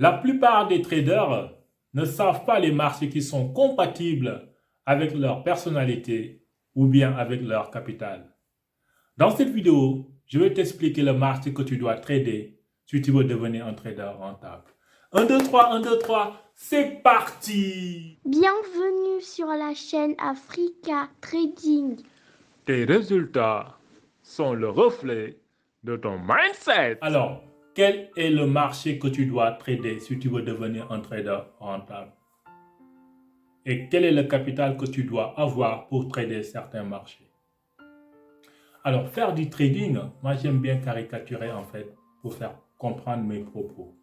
La plupart des traders ne savent pas les marchés qui sont compatibles avec leur personnalité ou bien avec leur capital. Dans cette vidéo, je vais t'expliquer le marché que tu dois trader si tu veux devenir un trader rentable. 1, 2, 3, 1, 2, 3, c'est parti! Bienvenue sur la chaîne Africa Trading. Tes résultats sont le reflet de ton mindset. Alors, quel est le marché que tu dois trader si tu veux devenir un trader rentable? Et quel est le capital que tu dois avoir pour trader certains marchés? Alors, faire du trading, moi j'aime bien caricaturer en fait pour faire comprendre mes propos.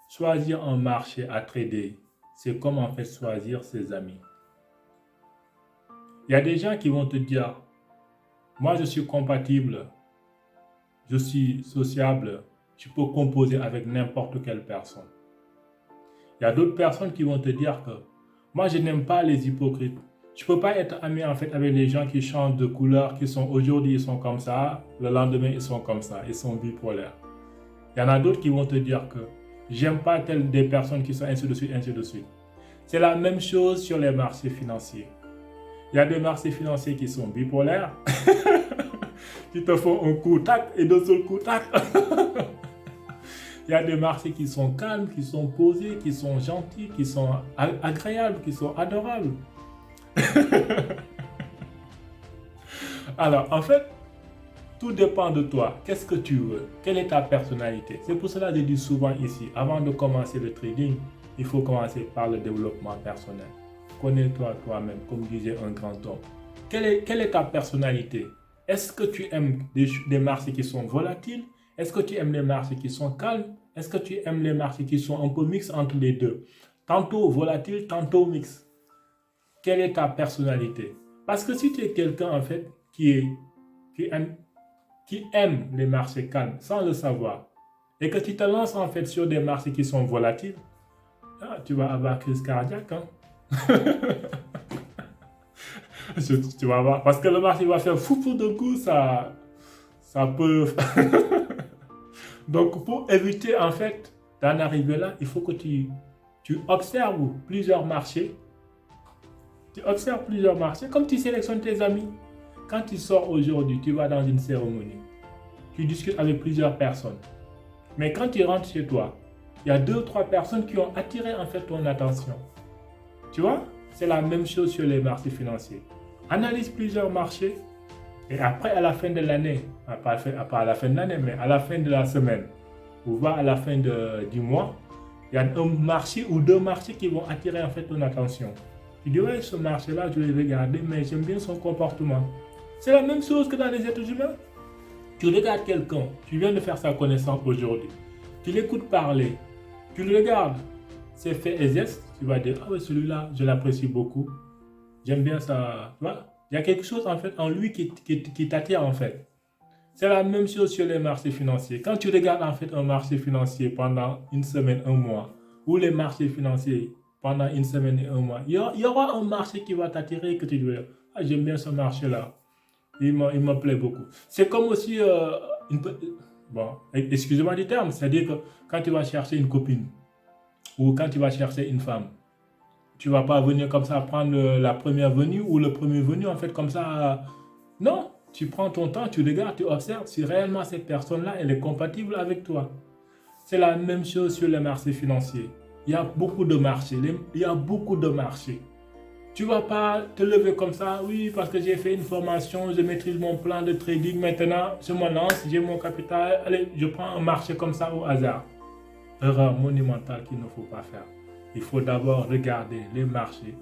Choisir un marché à trader, c'est comme en fait choisir ses amis. Il y a des gens qui vont te dire, moi je suis compatible, je suis sociable, tu peux composer avec n'importe quelle personne. Il y a d'autres personnes qui vont te dire que moi je n'aime pas les hypocrites. Tu ne peux pas être ami en fait avec les gens qui changent de couleur, qui sont aujourd'hui ils sont comme ça, le lendemain ils sont comme ça, ils sont bipolaires. Il y en a d'autres qui vont te dire que j'aime pas telle des personnes qui sont ainsi de suite, ainsi de suite. C'est la même chose sur les marchés financiers. Il y a des marchés financiers qui sont bipolaires, qui te font un coup tac et d'un seul coup tac. Il y a des marchés qui sont calmes, qui sont posés, qui sont gentils, qui sont agréables, qui sont adorables. Alors, en fait, tout dépend de toi. Qu'est-ce que tu veux? Quelle est ta personnalité? C'est pour cela que je dis souvent ici, avant de commencer le trading, il faut commencer par le développement personnel. Connais-toi toi-même, comme disait un grand homme. Quelle est ta personnalité? Est-ce que tu aimes des marchés qui sont volatiles? Est-ce que tu aimes les marchés qui sont calmes? Est-ce que tu aimes les marchés qui sont un peu mixtes entre les deux? Tantôt volatile, tantôt mixte. Quelle est ta personnalité? Parce que si tu es quelqu'un en fait qui aime les marchés calmes sans le savoir et que tu te lances en fait sur des marchés qui sont volatiles, tu vas avoir crise cardiaque. Tu vas voir, parce que le marché va faire fou de coup, ça peut. Donc pour éviter en fait d'en arriver là, il faut que tu observes plusieurs marchés. Tu observes plusieurs marchés, comme tu sélectionnes tes amis. Quand tu sors aujourd'hui, tu vas dans une cérémonie. Tu discutes avec plusieurs personnes. Mais quand tu rentres chez toi, il y a 2 ou 3 personnes qui ont attiré en fait ton attention. Tu vois? C'est la même chose sur les marchés financiers. Analyse plusieurs marchés et après à la fin de l'année, pas à la fin de l'année, mais à la fin de la semaine, ou voire à la fin du mois, il y a un marché ou 2 marchés qui vont attirer en fait ton attention. Tu dis, ouais, ce marché-là, je vais regarder, mais j'aime bien son comportement. C'est la même chose que dans les êtres humains. Tu regardes quelqu'un, tu viens de faire sa connaissance aujourd'hui. Tu l'écoutes parler, tu le regardes, ses faits et gestes, tu vas dire, ah oui, celui-là, je l'apprécie beaucoup. J'aime bien ça. Tu vois? Il y a quelque chose en fait en lui qui t'attire en fait. C'est la même chose sur les marchés financiers. Quand tu regardes en fait un marché financier pendant une semaine, un mois, ou les marchés financiers pendant une semaine et un mois, il y aura un marché qui va t'attirer que tu dois dire, ah, j'aime bien ce marché-là. Il me plaît beaucoup. C'est comme aussi, bon, excusez-moi du terme, c'est-à-dire que quand tu vas chercher une copine ou quand tu vas chercher une femme, tu ne vas pas venir comme ça prendre la première venue ou le premier venu en fait comme ça. Non, tu prends ton temps, tu regardes, tu observes si réellement cette personne-là, elle est compatible avec toi. C'est la même chose sur les marchés financiers. Il y a beaucoup de marchés. Il y a beaucoup de marchés. Tu ne vas pas te lever comme ça, oui, parce que j'ai fait une formation, je maîtrise mon plan de trading, maintenant je me lance, j'ai mon capital, allez, je prends un marché comme ça au hasard. Erreur monumentale qu'il ne faut pas faire. Il faut d'abord regarder les marchés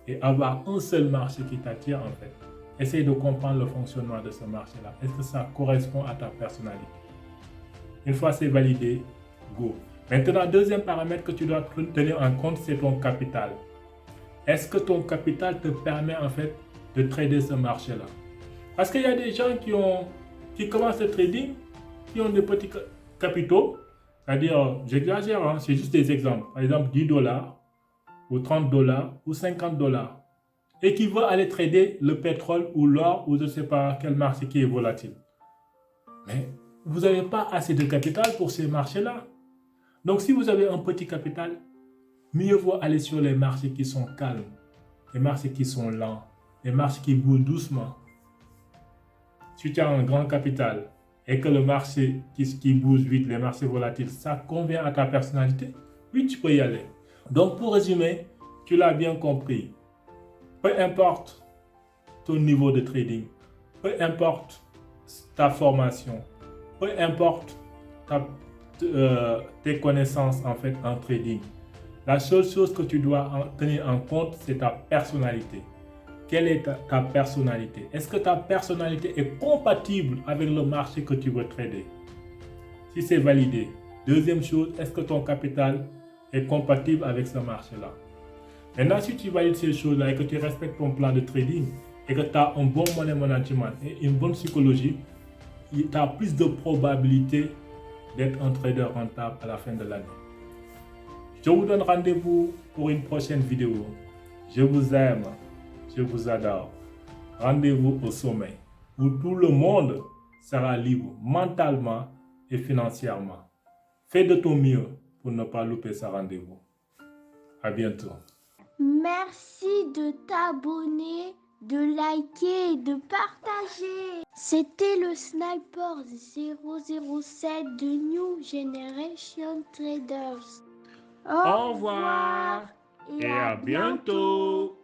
et avoir un seul marché qui t'attire en fait. Essaye de comprendre le fonctionnement de ce marché-là. Est-ce que ça correspond à ta personnalité? Une fois c'est validé, go. Maintenant, deuxième paramètre que tu dois tenir en compte, c'est ton capital. Est-ce que ton capital te permet en fait de trader ce marché-là? Parce qu'il y a des gens qui commencent le trading, qui ont des petits capitaux, c'est-à-dire, j'exagère, hein, c'est juste des exemples. Par exemple, 10 dollars, ou 30 dollars, ou 50 dollars. Et qui veulent aller trader le pétrole ou l'or, ou je ne sais pas quel marché qui est volatile. Mais vous n'avez pas assez de capital pour ces marchés-là. Donc, si vous avez un petit capital, mieux vaut aller sur les marchés qui sont calmes, les marchés qui sont lents, les marchés qui bougent doucement. Si tu as un grand capital et que le marché qui bouge vite, les marchés volatiles, ça convient à ta personnalité, oui, tu peux y aller. Donc, pour résumer, tu l'as bien compris. Peu importe ton niveau de trading, peu importe ta formation, peu importe tes connaissances en fait en trading, la seule chose que tu dois tenir en compte, c'est ta personnalité. Quelle est ta personnalité? Est-ce que ta personnalité est compatible avec le marché que tu veux trader? Si c'est validé. Deuxième chose, est-ce que ton capital est compatible avec ce marché-là? Maintenant, si tu valides ces choses-là et que tu respectes ton plan de trading et que tu as un bon money management et une bonne psychologie, tu as plus de probabilité d'être un trader rentable à la fin de l'année. Je vous donne rendez-vous pour une prochaine vidéo. Je vous aime, je vous adore. Rendez-vous au sommet où tout le monde sera libre mentalement et financièrement. Fais de ton mieux pour ne pas louper ce rendez-vous. À bientôt. Merci de t'abonner, de liker et de partager. C'était le Sniper 007 de New Generation Traders. Au revoir et à bientôt.